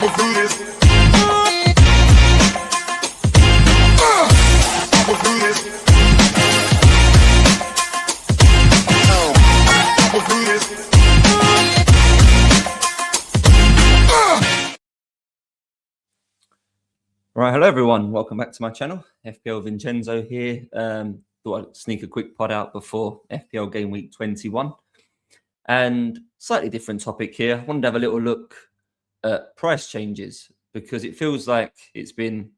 Right, hello everyone. Welcome back to my channel. FPL Vincenzo here. Thought I'd sneak a quick pod out before FPL game week 21. And slightly different topic here. I wanted to have a little look at price changes because it feels like it's been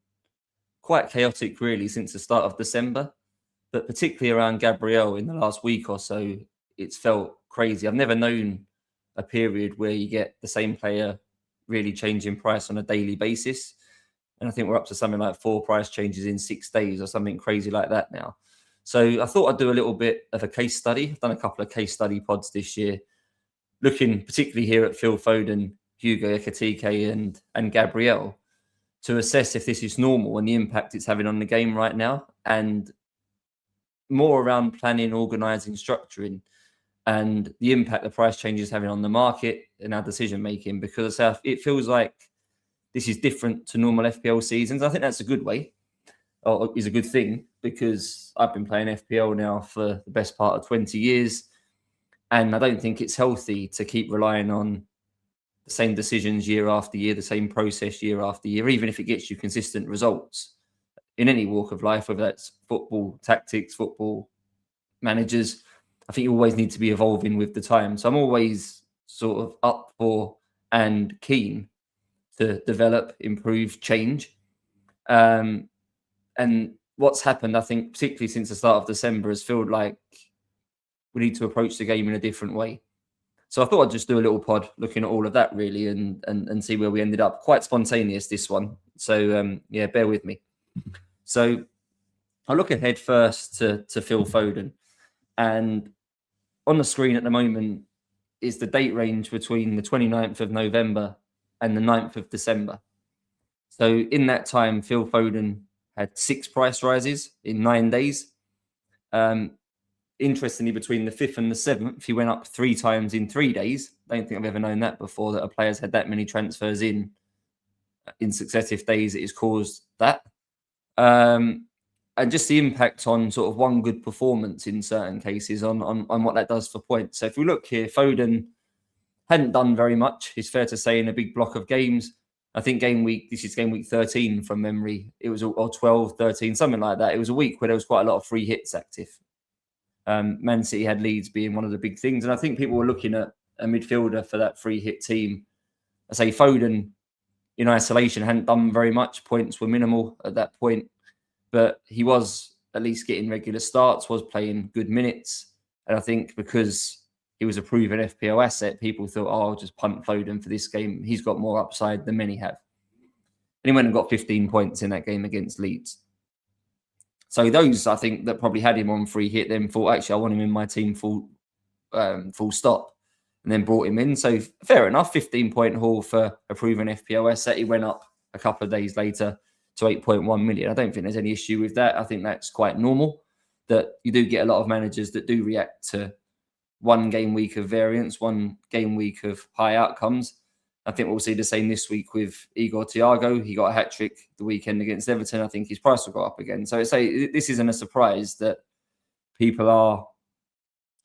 quite chaotic really since the start of December, but particularly around Gabriel in the last week or so, it's felt crazy. I've never known a period where you get the same player really changing price on a daily basis. And I think we're up to something like 4 price changes in 6 days or something crazy like that now. So I thought I'd do a little bit of a case study. I've done a couple of case study pods this year, looking particularly here at Phil Foden, Hugo Ekitike and Gabriel to assess if this is normal and the impact it's having on the game right now, and more around planning, organising, structuring, and the impact the price changes having on the market and our decision making, because it feels like this is different to normal FPL seasons. I think that's a good way, or is a good thing, because I've been playing FPL now for the best part of 20 years. And I don't think it's healthy to keep relying on the same decisions year after year, the same process year after year, even if it gets you consistent results in any walk of life, whether that's football tactics, football managers. I think you always need to be evolving with the time. So I'm always sort of up for and keen to develop, improve, change. And what's happened, I think, particularly since the start of December, has felt like we need to approach the game in a different way. So I thought I'd just do a little pod looking at all of that, really, and see where we ended up. Quite spontaneous, this one. So, yeah, bear with me. So I'll look ahead first to Phil Foden. And on the screen at the moment is the date range between the 29th of November and the 9th of December. So in that time, Phil Foden had 6 price rises in 9 days. Interestingly, between the 5th and the 7th, he went up 3 times in 3 days. I don't think I've ever known that before, that a player's had that many transfers in successive days. It has caused that. And just the impact on sort of one good performance in certain cases on what that does for points. So if we look here, Foden hadn't done very much, it's fair to say, in a big block of games. I think this is game week 13 from memory. It was, or 12, 13, something like that. It was a week where there was quite a lot of free hits active. Man City had Leeds being one of the big things. And I think people were looking at a midfielder for that free hit team. I say Foden in isolation hadn't done very much. Points were minimal at that point. But he was at least getting regular starts, was playing good minutes. And I think because he was a proven FPL asset, people thought, oh, I'll just punt Foden for this game. He's got more upside than many have. And he went and got 15 points in that game against Leeds. So those, I think, that probably had him on free hit then thought, actually, I want him in my team full stop, and then brought him in. So fair enough, 15-point haul for a proven FPL asset. He went up a couple of days later to 8.1 million. I don't think there's any issue with that. I think that's quite normal, that you do get a lot of managers that do react to one game week of variance, one game week of high outcomes. I think we'll see the same this week with Igor Thiago. He got a hat-trick the weekend against Everton. I think his price will go up again. So this isn't a surprise that people are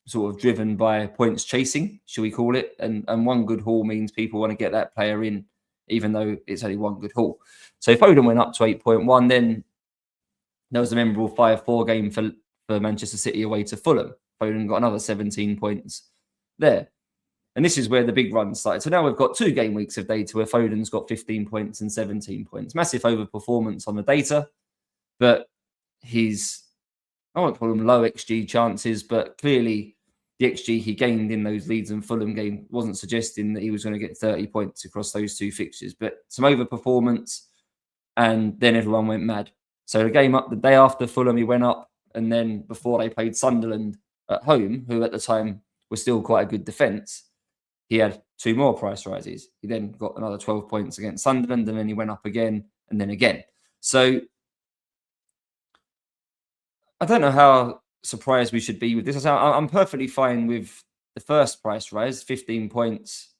sort of driven by points chasing, shall we call it? And one good haul means people want to get that player in, even though it's only one good haul. So Foden went up to 8.1. Then there was a memorable 5-4 game for Manchester City away to Fulham. Foden got another 17 points there. And this is where the big run started. So now we've got 2 game weeks of data where Foden's got 15 points and 17 points. Massive overperformance on the data. But his, I won't call them low XG chances, but clearly the XG he gained in those Leeds and Fulham game wasn't suggesting that he was going to get 30 points across those 2 fixtures. But some overperformance, and then everyone went mad. So the game up, the day after Fulham, he went up. And then before they played Sunderland at home, who at the time was still quite a good defence, he had 2 more price rises. He then got another 12 points against Sunderland, and then he went up again and then again. So I don't know how surprised we should be with this. I'm perfectly fine with the first price rise, 15 points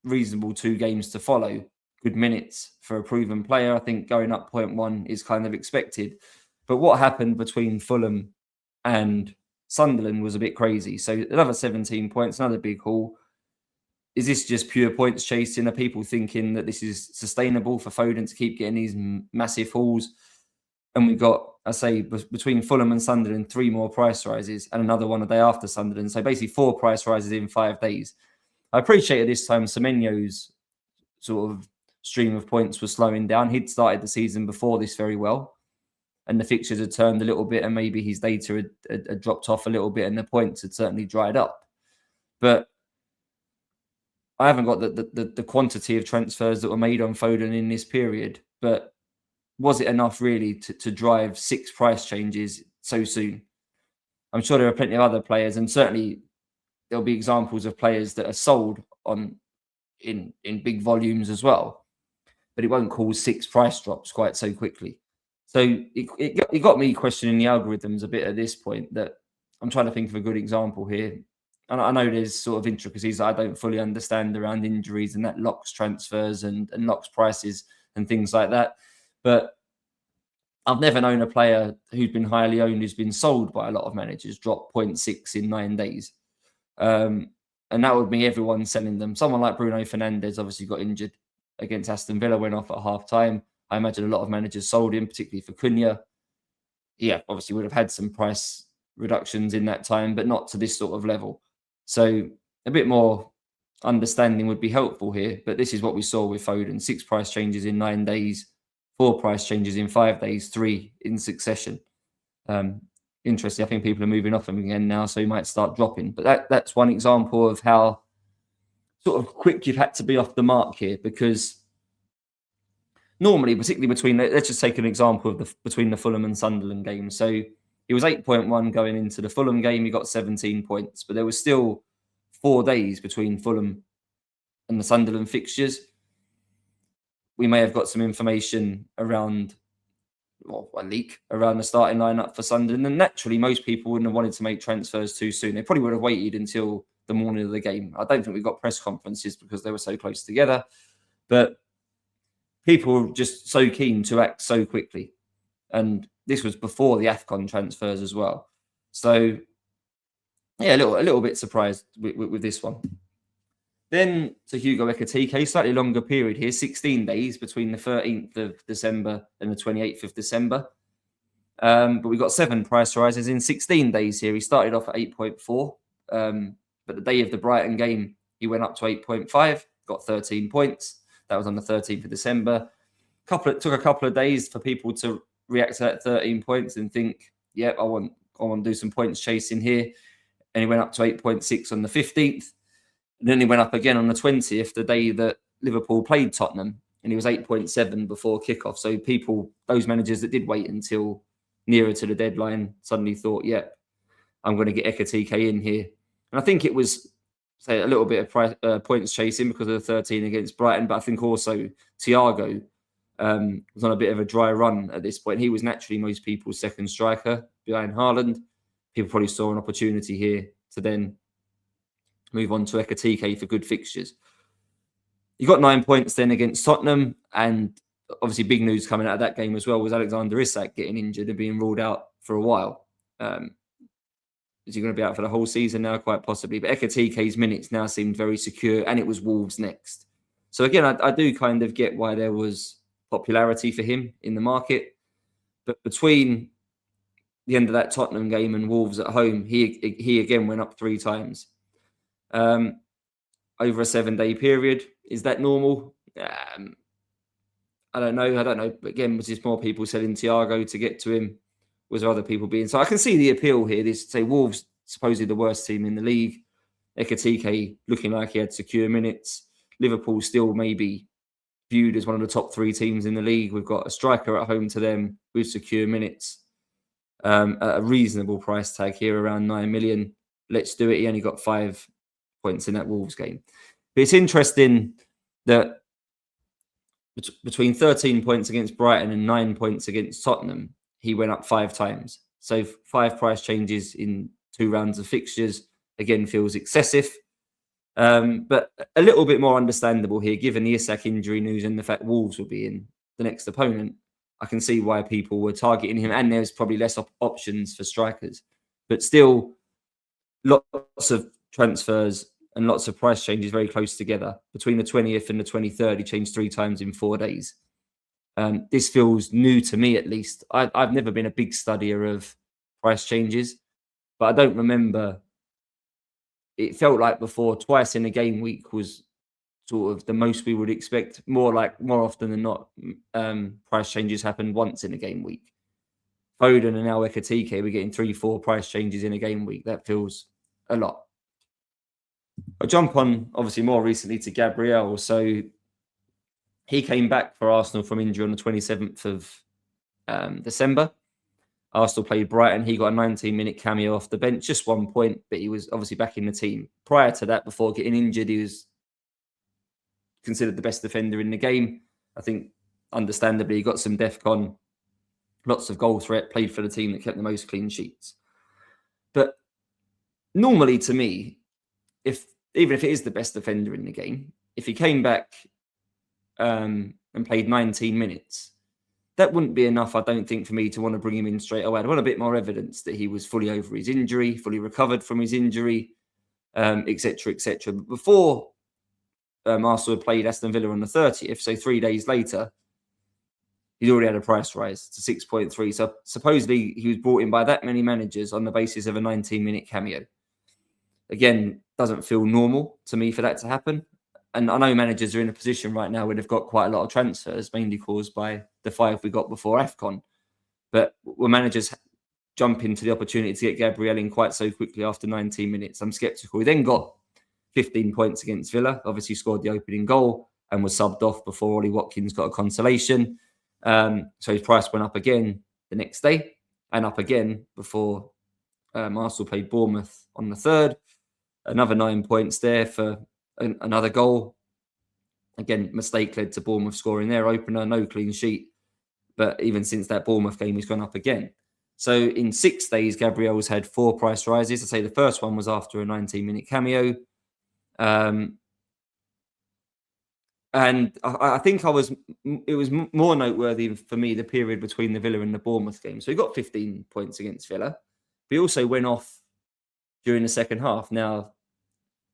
reasonable 2 games to follow. Good minutes for a proven player. I think going up 0.1 is kind of expected. But what happened between Fulham and Sunderland was a bit crazy. So another 17 points, another big haul. Is this just pure points chasing? Are people thinking that this is sustainable for Foden to keep getting these massive hauls? And we got, I say, between Fulham and Sunderland, 3 more price rises and another one a day after Sunderland. So basically 4 price rises in 5 days. I appreciate at this time Semenyo's sort of stream of points was slowing down. He'd started the season before this very well, and the fixtures had turned a little bit, and maybe his data had dropped off a little bit, and the points had certainly dried up. But I haven't got the quantity of transfers that were made on Foden in this period. But was it enough really to drive 6 price changes so soon? I'm sure there are plenty of other players, and certainly there'll be examples of players that are sold on in big volumes as well, but it won't cause 6 price drops quite so quickly. So it got me questioning the algorithms a bit at this point. That I'm trying to think of a good example here, and I know there's sort of intricacies that I don't fully understand around injuries, and that locks transfers and locks prices and things like that. But I've never known a player who's been highly owned who's been sold by a lot of managers drop 0.6 in 9 days. And that would be everyone selling them. Someone like Bruno Fernandes obviously got injured against Aston Villa, went off at half time. I imagine a lot of managers sold him, particularly for Cunha. Yeah, obviously would have had some price reductions in that time, but not to this sort of level. So a bit more understanding would be helpful here. But this is what we saw with Foden: 6 price changes in 9 days, 4 price changes in 5 days, 3 in succession. Interesting. I think people are moving off him again now, so he might start dropping. But that's one example of how sort of quick you've had to be off the mark here, because normally, particularly between, let's just take an example of between the Fulham and Sunderland game. So he was 8.1 going into the Fulham game. He got 17 points, but there was still 4 days between Fulham and the Sunderland fixtures. We may have got some information around, well, a leak around the starting lineup for Sunderland. And naturally, most people wouldn't have wanted to make transfers too soon. They probably would have waited until the morning of the game. I don't think we got press conferences because they were so close together. But people were just so keen to act so quickly. And this was before the AFCON transfers as well. So, yeah, a little bit surprised with this one. Then to Hugo Ekitike, slightly longer period here, 16 days between the 13th of December and the 28th of December. But we got 7 price rises in 16 days here. He started off at 8.4. But the day of the Brighton game, he went up to 8.5, got 13 points. That was on the 13th of December. Took a couple of days for people to react to that 13 points and think, I want to do some points chasing here. And he went up to 8.6 on the 15th. And then he went up again on the 20th, the day that Liverpool played Tottenham, and he was 8.7 before kickoff. So people, those managers that did wait until nearer to the deadline, suddenly thought, I'm going to get Ekitike in here. And I think it was, say, a little bit of points chasing because of the 13 against Brighton, but I think also Thiago was on a bit of a dry run at this point. He was naturally most people's second striker behind Haaland. People probably saw an opportunity here to then move on to Ekitike for good fixtures. You got 9 points then against Tottenham, and obviously big news coming out of that game as well was Alexander Isak getting injured and being ruled out for a while. Is he going to be out for the whole season now? Quite possibly. But Ekitike's minutes now seemed very secure, and it was Wolves next. So again, I do kind of get why there was popularity for him in the market. But between the end of that Tottenham game and Wolves at home, he again went up 3 times. Over a 7-day period. Is that normal? I don't know. But again, was this more people selling Thiago to get to him? Was there other people being? So I can see the appeal here. This, say, Wolves, supposedly the worst team in the league. Ekitike looking like he had secure minutes. Liverpool still maybe viewed as one of the top 3 teams in the league. We've got a striker at home to them with secure minutes. At a reasonable price tag here, around 9 million. Let's do it. He only got 5 points in that Wolves game. But it's interesting that between 13 points against Brighton and 9 points against Tottenham, he went up 5 times. So 5 price changes in 2 rounds of fixtures, again, feels excessive. But a little bit more understandable here, given the Isak injury news and the fact Wolves will be in the next opponent. I can see why people were targeting him, and there's probably less options for strikers. But still, lots of transfers and lots of price changes very close together. Between the 20th and the 23rd, he changed 3 times in 4 days. This feels new to me, at least. I've never been a big studier of price changes, but I don't remember. It felt like before, twice in a game week was sort of the most we would expect. More often than not, price changes happen once in a game week. Foden and now Ekitike, we're getting 3-4 price changes in a game week. That feels a lot. I jump on, obviously, more recently to Gabriel. So he came back for Arsenal from injury on the 27th of December. Arsenal played Brighton. He got a 19-minute cameo off the bench, just 1 point, but he was obviously back in the team. Prior to that, before getting injured, he was considered the best defender in the game. I think, understandably, he got some DEFCON, lots of goal threat, played for the team that kept the most clean sheets. But normally, to me, even if it is the best defender in the game, if he came back and played 19 minutes, that wouldn't be enough, I don't think, for me to want to bring him in straight away. I'd want a bit more evidence that he was fully over his injury, fully recovered from his injury, etc., etc. But before Arsenal had played Aston Villa on the 30th, so 3 days later, he'd already had a price rise to 6.3. So supposedly he was brought in by that many managers on the basis of a 19-minute cameo. Again, doesn't feel normal to me for that to happen. And I know managers are in a position right now where they've got quite a lot of transfers, mainly caused by the 5 we got before AFCON. But when managers jump into the opportunity to get Gabriel in quite so quickly after 19 minutes, I'm sceptical. He then got 15 points against Villa, obviously scored the opening goal and was subbed off before Ollie Watkins got a consolation. So his price went up again the next day and up again before Arsenal played Bournemouth on the 3rd. Another 9 points there for another goal. Again, mistake led to Bournemouth scoring their opener, no clean sheet. But even since that Bournemouth game, he's gone up again. So in 6 days, Gabriel's had 4 price rises. I say the first one was after a 19-minute cameo. And I think it was more noteworthy for me, the period between the Villa and the Bournemouth game. So he got 15 points against Villa. But he also went off during the second half. Now,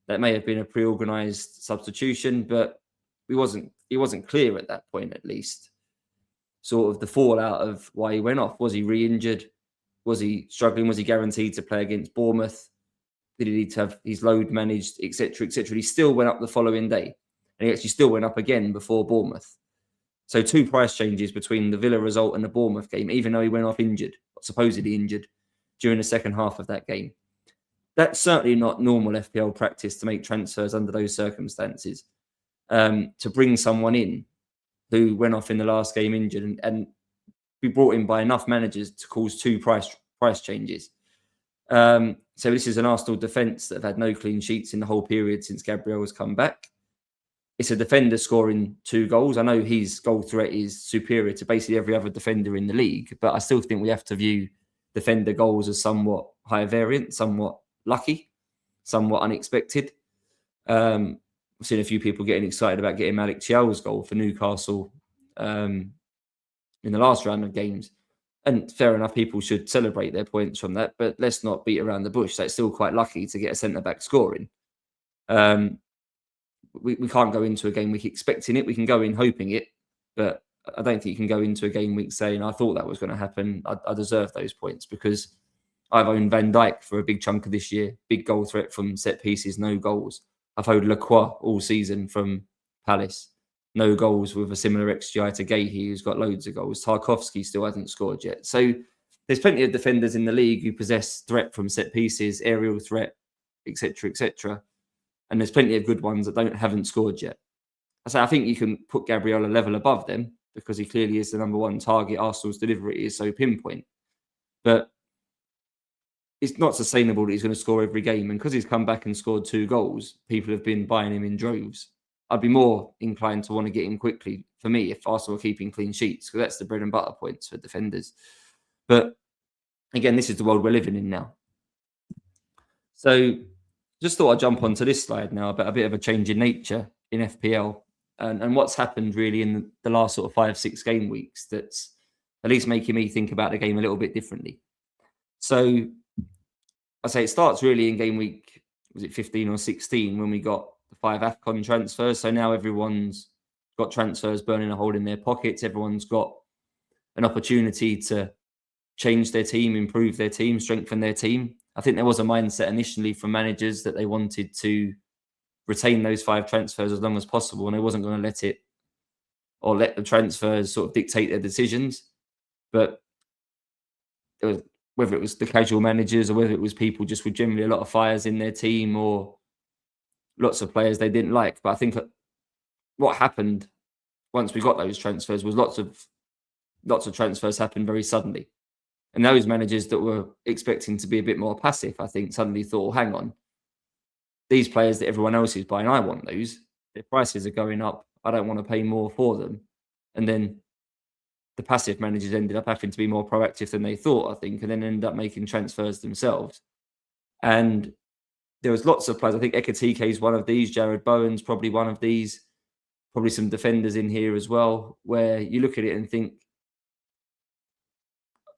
that may have been a pre-organised substitution, but he wasn't clear at that point, at least. Sort of the fallout of why he went off. Was he re-injured? Was he struggling? Was he guaranteed to play against Bournemouth? Did he need to have his load managed, etc., etc.? He still went up the following day. And he actually still went up again before Bournemouth. So 2 price changes between the Villa result and the Bournemouth game, even though he went off injured, supposedly injured, during the second half of that game. That's certainly not normal FPL practice to make transfers under those circumstances. To bring someone in who went off in the last game injured and be brought in by enough managers to cause 2 price changes. So this is an Arsenal defence that have had no clean sheets in the whole period since Gabriel has come back. It's a defender scoring 2 goals. I know his goal threat is superior to basically every other defender in the league, but I still think we have to view defender goals as somewhat high variant, somewhat lucky, somewhat unexpected. I've seen a few people getting excited about getting Malik Thiaw's goal for Newcastle in the last round of games. And fair enough, people should celebrate their points from that, but let's not beat around the bush. That's still quite lucky to get a centre-back scoring. We can't go into a game week expecting it. We can go in hoping it, but I don't think you can go into a game week saying, I thought that was going to happen. I deserve those points, because I've owned Van Dijk for a big chunk of this year. Big goal threat from set pieces, no goals. I've owned Lacroix all season from Palace. No goals with a similar XGI to Gahey, who's got loads of goals. Tarkovsky still hasn't scored yet. So there's plenty of defenders in the league who possess threat from set pieces, aerial threat, etc., etc. And there's plenty of good ones that haven't scored yet. I think you can put Gabriel a level above them because he clearly is the number 1 target. Arsenal's delivery is so pinpoint. But it's not sustainable that he's going to score every game. And because he's come back and scored 2 goals, people have been buying him in droves. I'd be more inclined to want to get him quickly, for me, if Arsenal are keeping clean sheets, because that's the bread and butter points for defenders. But again, this is the world we're living in now. So Just thought I'd jump onto this slide now about a bit of a change in nature in FPL and what's happened really in the last sort of 5-6 game weeks that's at least making me think about the game a little bit differently. So I say it starts really in game week, was it 15 or 16 when we got the 5 AFCON transfers. So now everyone's got transfers burning a hole in their pockets. Everyone's got an opportunity to change their team, improve their team, strengthen their team. I think there was a mindset initially from managers that they wanted to retain those 5 transfers as long as possible, and they wasn't going to let it or let the transfers sort of dictate their decisions. But it was, whether it was the casual managers or whether it was people just with generally a lot of fires in their team or lots of players they didn't like. But I think what happened once we got those transfers was lots of transfers happened very suddenly. And those managers that were expecting to be a bit more passive, I think, suddenly thought, oh, hang on, these players that everyone else is buying, I want those. Their prices are going up. I don't want to pay more for them. And then the passive managers ended up having to be more proactive than they thought, I think, and then ended up making transfers themselves. And there was lots of players. I think Ekitike is one of these. Jared Bowen's probably one of these. Probably some defenders in here as well, where you look at it and think,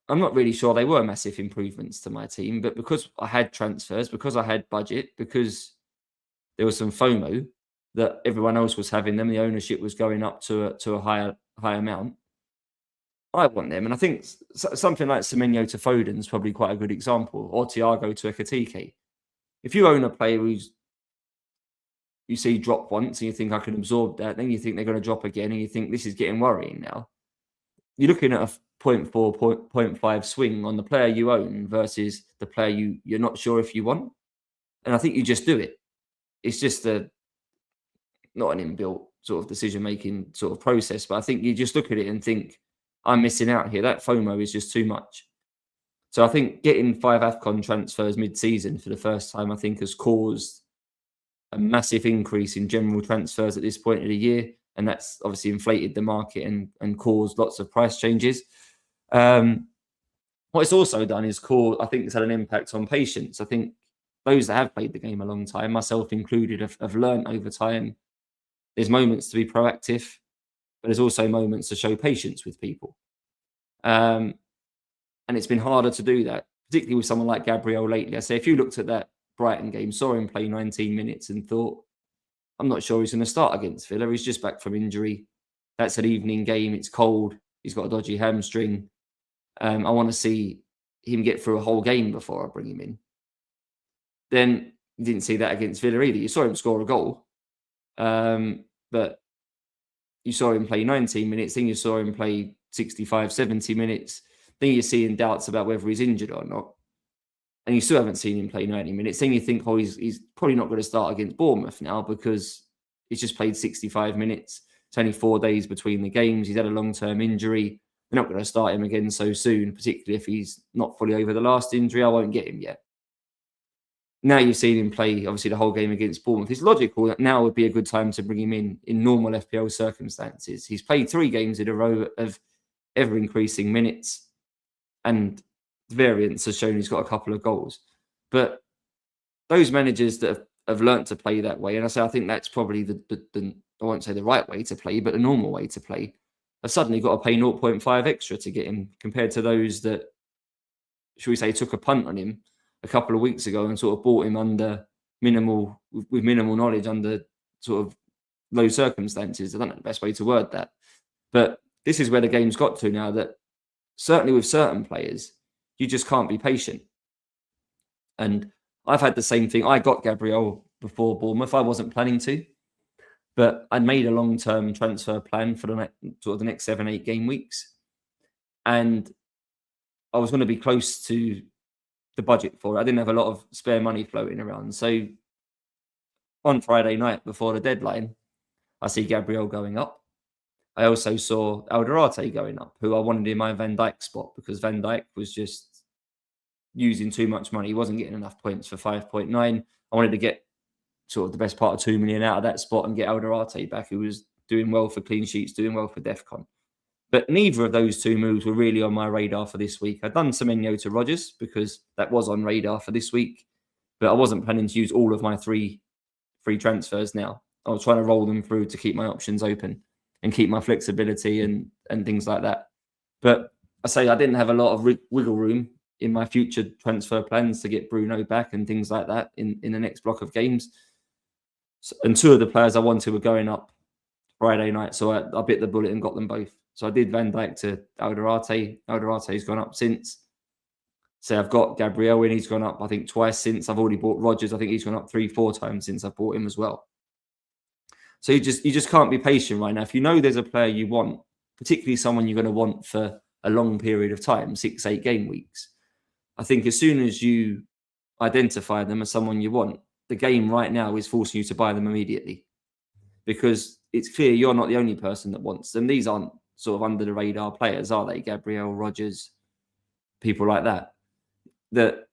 I'm not really sure they were massive improvements to my team, but because I had transfers, because I had budget, because there was some FOMO that everyone else was having them, the ownership was going up to a higher amount. I want them, and I think something like Semenyo to Foden is probably quite a good example, or Thiago to Ekitike. If you own a player who's you see drop once and you think I can absorb that, then you think they're going to drop again, and you think this is getting worrying now. You're looking at a 0.4, 0.5 swing on the player you own versus the player you're not sure if you want. And I think you just do it. It's just not an inbuilt sort of decision-making sort of process, but I think you just look at it and think, I'm missing out here. That FOMO is just too much. So I think getting 5 AFCON transfers mid-season for the first time, I think, has caused a massive increase in general transfers at this point of the year. And that's obviously inflated the market and caused lots of price changes. What it's also done is I think it's had an impact on patience. I think those that have played the game a long time, myself included, have learned over time there's moments to be proactive, but there's also moments to show patience with people. And it's been harder to do that, particularly with someone like Gabriel lately. I say, if you looked at that Brighton game, saw him play 19 minutes and thought, I'm not sure he's going to start against Villa. He's just back from injury. That's an evening game. It's cold. He's got a dodgy hamstring. I want to see him get through a whole game before I bring him in. Then you didn't see that against Villa either. You saw him score a goal. But you saw him play 19 minutes. Then you saw him play 65, 70 minutes. Then you're seeing doubts about whether he's injured or not. And you still haven't seen him play 90 minutes. Then you think, oh, he's probably not going to start against Bournemouth now because he's just played 65 minutes. It's only 4 days between the games. He's had a long-term injury. They're not going to start him again so soon, particularly if he's not fully over the last injury. I won't get him yet. Now you've seen him play, obviously, the whole game against Bournemouth. It's logical that now would be a good time to bring him in normal FPL circumstances. He's played 3 games in a row of ever-increasing minutes, and variance has shown he's got a couple of goals. But those managers that have learnt to play that way, and I think that's probably the I won't say the right way to play, but the normal way to play, have suddenly got to pay 0.5 extra to get him, compared to those that, should we say, took a punt on him a couple of weeks ago and sort of bought him under minimal knowledge, under sort of low circumstances. I don't know the best way to word that. But this is where the game's got to now, that certainly with certain players, you just can't be patient. And I've had the same thing. I got Gabriel before Bournemouth. I wasn't planning to, but I made a long-term transfer plan for the next 7-8 game weeks. And I was going to be close to the budget for it. I didn't have a lot of spare money floating around. So on Friday night before the deadline, I see Gabriel going up. I also saw Alderete going up, who I wanted in my Van Dijk spot because Van Dijk was just using too much money. He wasn't getting enough points for 5.9. I wanted to get sort of the best part of 2 million out of that spot and get Alderete back, who was doing well for clean sheets, doing well for DEFCON. But neither of those 2 moves were really on my radar for this week. I'd done Semenyo to Rodgers because that was on radar for this week. But I wasn't planning to use all of my free transfers now. I was trying to roll them through to keep my options open and keep my flexibility and things like that. But I say I didn't have a lot of wiggle room in my future transfer plans to get Bruno back and things like that in the next block of games. So, and two of the players I wanted were going up Friday night, so I bit the bullet and got them both. So I did Van Dijk to Alderate. Alderate's gone up since. So I've got Gabriel in, he's gone up, I think, twice since. I've already bought Rodgers. I think he's gone up 3-4 times since I've bought him as well. So you just can't be patient right now. If you know there's a player you want, particularly someone you're going to want for a long period of time, 6-8 game weeks, I think as soon as you identify them as someone you want, the game right now is forcing you to buy them immediately. Because it's clear you're not the only person that wants them. These aren't sort of under the radar players, are they? Gabriel, Rodgers, people like that. That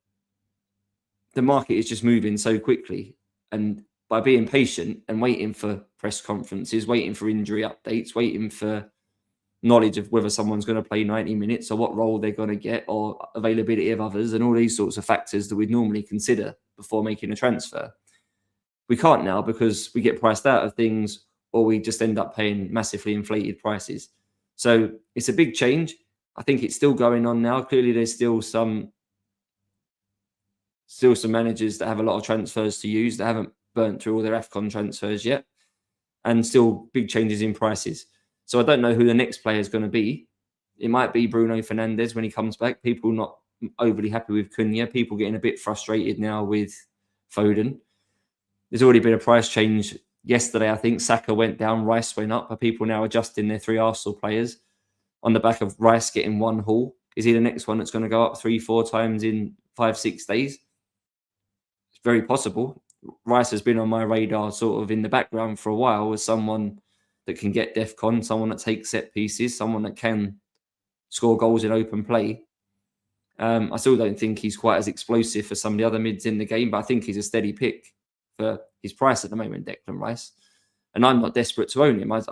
the market is just moving so quickly, and by being patient and waiting for press conferences, waiting for injury updates, waiting for knowledge of whether someone's going to play 90 minutes or what role they're going to get or availability of others and all these sorts of factors that we'd normally consider before making a transfer. We can't now because we get priced out of things or we just end up paying massively inflated prices. So it's a big change. I think it's still going on now. Clearly, there's still some managers that have a lot of transfers to use that haven't burnt through all their AFCON transfers yet, and still big changes in prices. So I don't know who the next player is going to be. It might be Bruno Fernandes when he comes back. People not overly happy with Cunha. People getting a bit frustrated now with Foden. There's already been a price change yesterday. I think Saka went down, Rice went up. Are people now adjusting their 3 Arsenal players on the back of Rice getting 1 haul? Is he the next one that's going to go up 3-4 times in 5-6 days? It's very possible. Rice has been on my radar sort of in the background for a while as someone that can get DEFCON, someone that takes set pieces, someone that can score goals in open play. I still don't think he's quite as explosive as some of the other mids in the game, but I think he's a steady pick for his price at the moment, Declan Rice. And I'm not desperate to own him. I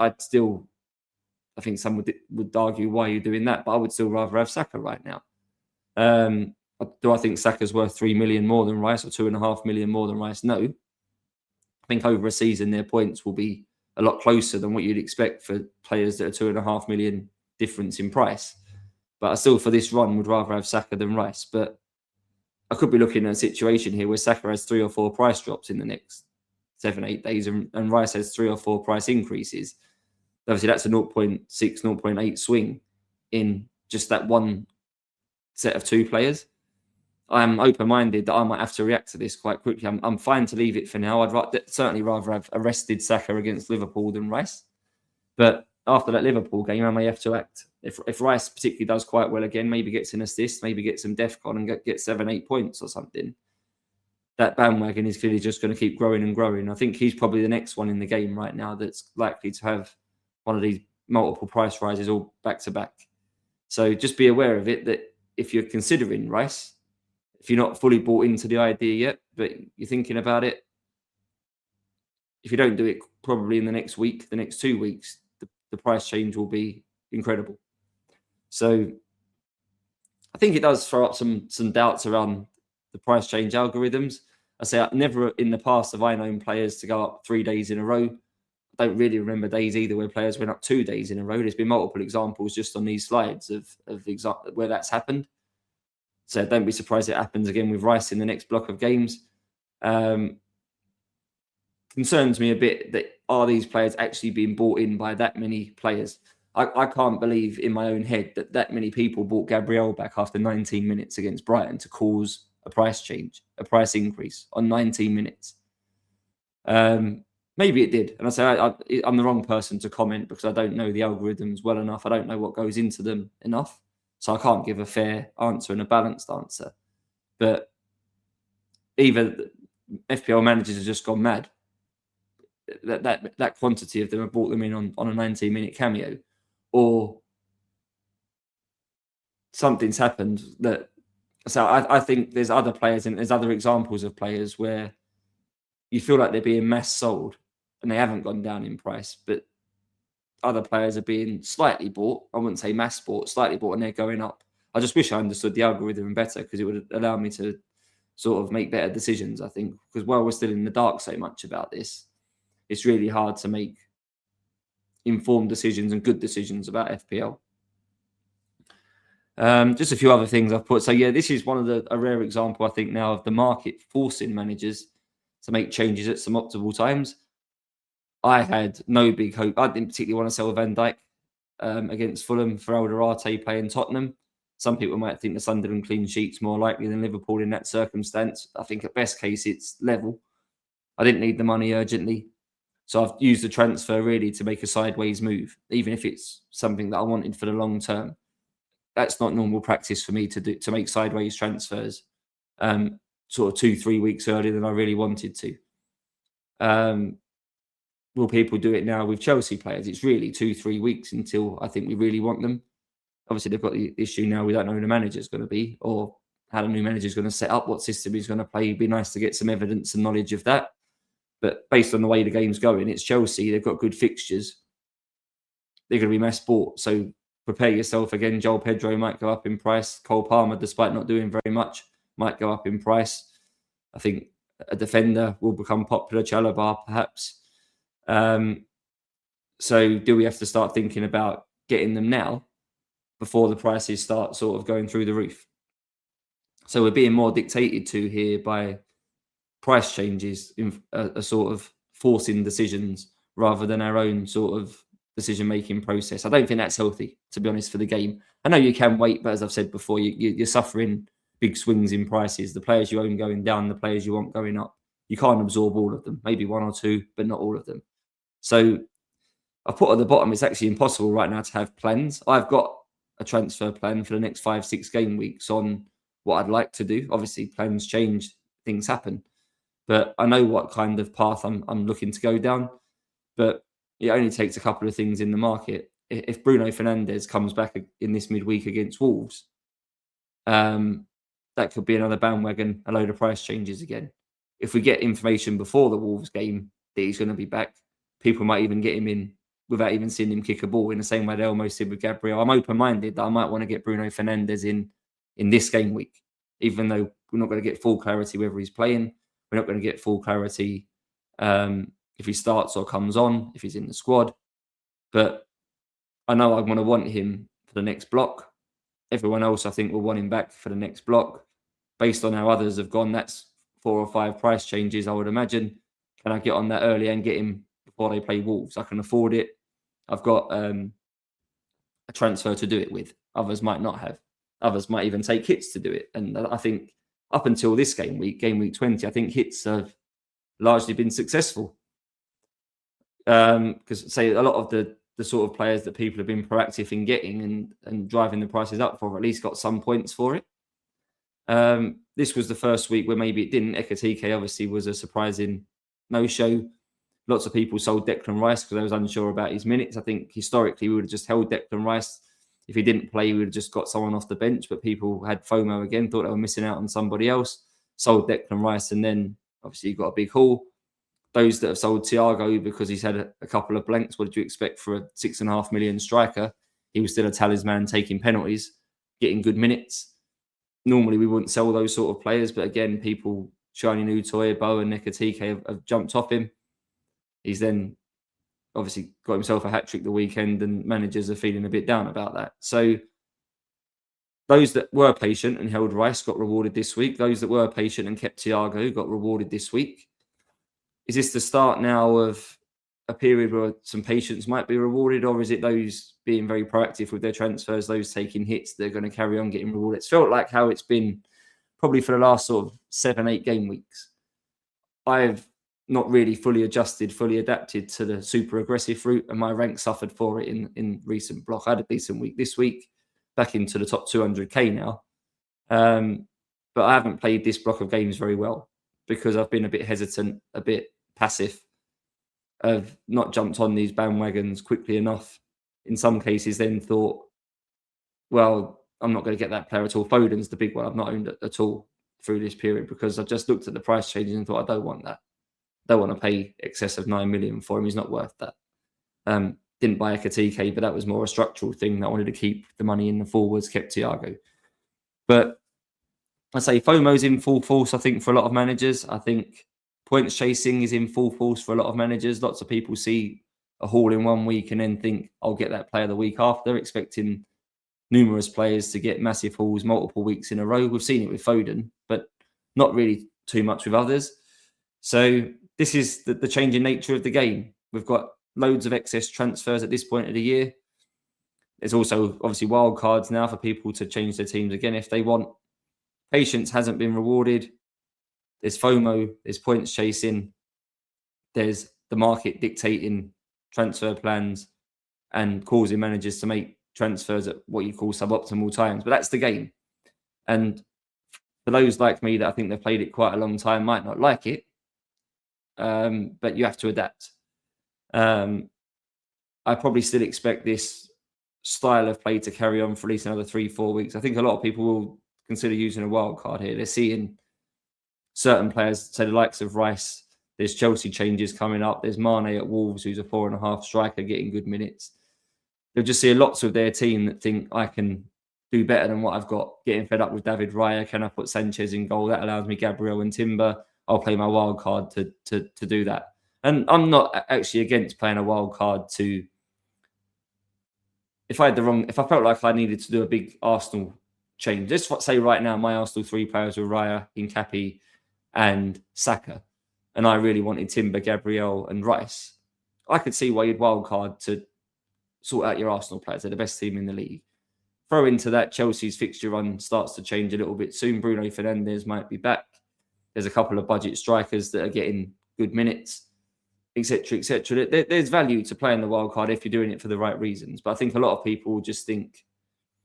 think some would argue, why are you doing that? But I would still rather have Saka right now. Do I think Saka's worth 3 million more than Rice or 2.5 million more than Rice? No. I think over a season, their points will be a lot closer than what you'd expect for players that are 2.5 million difference in price. But I still, for this run, would rather have Saka than Rice. But I could be looking at a situation here where Saka has 3 or 4 price drops in the next 7-8 days and Rice has 3 or 4 price increases. Obviously, that's a 0.6, 0.8 swing in just that one set of 2 players. I'm open-minded that I might have to react to this quite quickly. I'm fine to leave it for now. I'd certainly rather have arrested Saka against Liverpool than Rice. But after that Liverpool game, I may have to act. If Rice particularly does quite well again, maybe gets an assist, maybe gets some DEFCON and get 7-8 points or something, that bandwagon is clearly just going to keep growing and growing. I think he's probably the next one in the game right now that's likely to have one of these multiple price rises all back to back. So just be aware of it, that if you're considering Rice, if you're not fully bought into the idea yet, but you're thinking about it, if you don't do it probably in the next week, the next 2 weeks, the price change will be incredible. So I think it does throw up some doubts around the price change algorithms. I say never in the past have I known players to go up 3 days in a row. I don't really remember days either where players went up 2 days in a row. There's been multiple examples just on these slides of where that's happened. So don't be surprised it happens again with Rice in the next block of games. Concerns me a bit that are these players actually being bought in by that many players? I can't believe in my own head that many people bought Gabriel back after 19 minutes against Brighton to cause a price change, a price increase on 19 minutes. Maybe it did. And I say I'm the wrong person to comment because I don't know the algorithms well enough. I don't know what goes into them enough. So I can't give a fair answer and a balanced answer. But either FPL managers have just gone mad. That quantity of them have brought them in on a 19-minute cameo, or something's happened that. So I think there's other players and there's other examples of players where you feel like they're being mass sold and they haven't gone down in price, but other players are being slightly bought. I wouldn't say mass bought, slightly bought, and they're going up. I just wish I understood the algorithm better because it would allow me to sort of make better decisions, I think, because while we're still in the dark so much about this, it's really hard to make informed decisions and good decisions about FPL. Just a few other things I've put. So yeah, this is a rare example, I think, now of the market forcing managers to make changes at some optimal times. I had no big hope. I didn't particularly want to sell Van Dijk against Fulham for Alderete playing Tottenham. Some people might think the Sunderland clean sheet's more likely than Liverpool in that circumstance. I think at best case it's level. I didn't need the money urgently. So I've used the transfer really to make a sideways move, even if it's something that I wanted for the long term. That's not normal practice for me to make sideways transfers sort of 2-3 weeks earlier than I really wanted to. Will people do it now with Chelsea players? It's really 2-3 weeks until I think we really want them. Obviously, they've got the issue now. We don't know who the manager's going to be or how the new manager's going to set up, what system he's going to play. It'd be nice to get some evidence and knowledge of that. But based on the way the game's going, it's Chelsea. They've got good fixtures. They're going to be mass bought. So prepare yourself again. Joel Pedro might go up in price. Cole Palmer, despite not doing very much, might go up in price. I think a defender will become popular. Chalobah, perhaps. So do we have to start thinking about getting them now before the prices start sort of going through the roof? So we're being more dictated to here by price changes, in a sort of forcing decisions rather than our own sort of decision-making process. I don't think that's healthy, to be honest, for the game. I know you can wait, but as I've said before, you're suffering big swings in prices. The players you own going down, the players you want going up. You can't absorb all of them, maybe one or two, but not all of them. So I put at the bottom, it's actually impossible right now to have plans. I've got a transfer plan for the next 5-6 game weeks on what I'd like to do. Obviously, plans change, things happen. But I know what kind of path I'm looking to go down. But it only takes a couple of things in the market. If Bruno Fernandes comes back in this midweek against Wolves, that could be another bandwagon, a load of price changes again. If we get information before the Wolves game that he's going to be back, people might even get him in without even seeing him kick a ball, in the same way they almost did with Gabriel. I'm open-minded that I might want to get Bruno Fernandes in this game week, even though we're not going to get full clarity whether he's playing. We're not going to get full clarity if he starts or comes on, if he's in the squad. But I know I want him for the next block. Everyone else, I think, will want him back for the next block. Based on how others have gone, that's 4 or 5 price changes, I would imagine. Can I get on that early and get him before they play Wolves? I can afford it. I've got a transfer to do it with. Others might not have. Others might even take hits to do it. And I think up until this game week 20, I think hits have largely been successful. Because say a lot of the sort of players that people have been proactive in getting and driving the prices up for have at least got some points for it. This was the first week where maybe it didn't. Ekitike obviously was a surprising no-show. Lots of people sold Declan Rice because I was unsure about his minutes. I think historically we would have just held Declan Rice. If he didn't play, we would have just got someone off the bench. But people had FOMO again, thought they were missing out on somebody else. Sold Declan Rice, and then obviously you got a big haul. Those that have sold Thiago because he's had a couple of blanks, what did you expect for a 6.5 million striker? He was still a talisman, taking penalties, getting good minutes. Normally we wouldn't sell those sort of players, but again, people, shiny new toy, Bo and Ekitike have jumped off him. He's then obviously got himself a hat-trick the weekend, and managers are feeling a bit down about that. So those that were patient and held Rice got rewarded this week. Those that were patient and kept Thiago got rewarded this week. Is this the start now of a period where some patience might be rewarded, or is it those being very proactive with their transfers, those taking hits, they're going to carry on getting rewarded? It's felt like how it's been probably for the last sort of 7-8 game weeks. I've not really fully adjusted, fully adapted to the super aggressive route, and my rank suffered for it in recent block. I had a decent week this week, back into the top 200k now. But I haven't played this block of games very well because I've been a bit hesitant, a bit passive. I've not jumped on these bandwagons quickly enough. In some cases, then thought, well, I'm not going to get that player at all. Foden's the big one I've not owned at all through this period because I've just looked at the price changes and thought, I don't want that. I don't want to pay excess of 9 million for him. He's not worth that. Didn't buy Ekitike, but that was more a structural thing. I wanted to keep the money in the forwards, kept Thiago. But I say FOMO's in full force, I think, for a lot of managers. I think points chasing is in full force for a lot of managers. Lots of people see a haul in 1 week and then think, I'll get that player the week after, expecting numerous players to get massive hauls multiple weeks in a row. We've seen it with Foden, but not really too much with others. So this is the changing nature of the game. We've got loads of excess transfers at this point of the year. There's also obviously wild cards now for people to change their teams again if they want. Patience hasn't been rewarded. There's FOMO, there's points chasing, there's the market dictating transfer plans and causing managers to make transfers at what you call suboptimal times. But that's the game. And for those like me that I think they've played it quite a long time, might not like it, but you have to adapt. I probably still expect this style of play to carry on for at least another 3-4 weeks. I think a lot of people will consider using a wild card here. They're seeing certain players, say the likes of Rice. There's Chelsea changes coming up. There's Mane at Wolves, who's a 4.5 striker, getting good minutes. They'll just see lots of their team that think, I can do better than what I've got. Getting fed up with David Raya. Can I put Sanchez in goal? That allows me Gabriel and Timber. I'll play my wild card to do that. And I'm not actually against playing a wild card to... If I felt like I needed to do a big Arsenal change, let's say right now my Arsenal 3 players were Raya, Nkappi and Saka, and I really wanted Timber, Gabriel and Rice, I could see why you'd wildcard to sort out your Arsenal players. They're the best team in the league. Throw into that Chelsea's fixture run starts to change a little bit soon. Bruno Fernandes might be back. There's a couple of budget strikers that are getting good minutes, etc., etc. There's value to playing the wild card if you're doing it for the right reasons. But I think a lot of people just think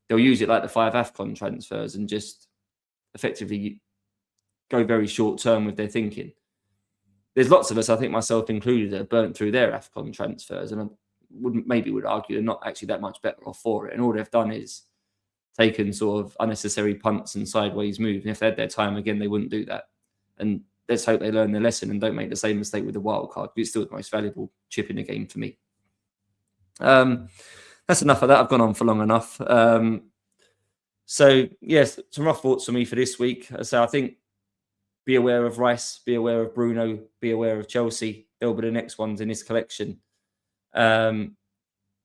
they'll use it like the 5 AFCON transfers and just effectively go very short term with their thinking. There's lots of us, I think myself included, that are burnt through their AFCON transfers, and I would argue they're not actually that much better off for it. And all they've done is taken sort of unnecessary punts and sideways moves. And if they had their time again, they wouldn't do that. And let's hope they learn their lesson and don't make the same mistake with the wild card. It's still the most valuable chip in the game for me. That's enough of that. I've gone on for long enough. So, yes, some rough thoughts for me for this week. So I think be aware of Rice, be aware of Bruno, be aware of Chelsea. They'll be the next ones in this collection. And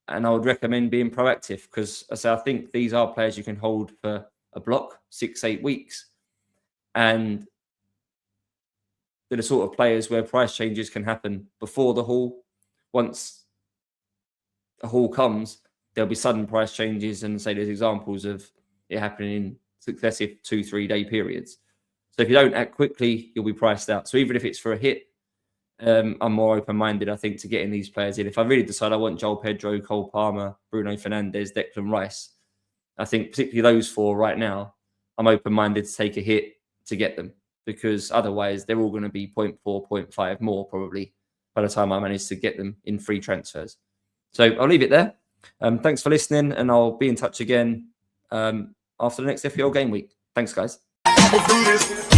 I would recommend being proactive because, as I think these are players you can hold for a block, 6-8 weeks. And they're the sort of players where price changes can happen before the haul. Once a haul comes, there'll be sudden price changes, and say there's examples of it happening in successive 2-3 day periods. So if you don't act quickly, you'll be priced out. So even if it's for a hit, I'm more open-minded, I think, to getting these players in. If I really decide I want Joel Pedro, Cole Palmer, Bruno Fernandes, Declan Rice, I think particularly those 4 right now, I'm open-minded to take a hit to get them, because otherwise they're all going to be 0.4, 0.5 more probably by the time I manage to get them in free transfers. So I'll leave it there. Thanks for listening, and I'll be in touch again after the next FPL game week. Thanks, guys. I'ma do this.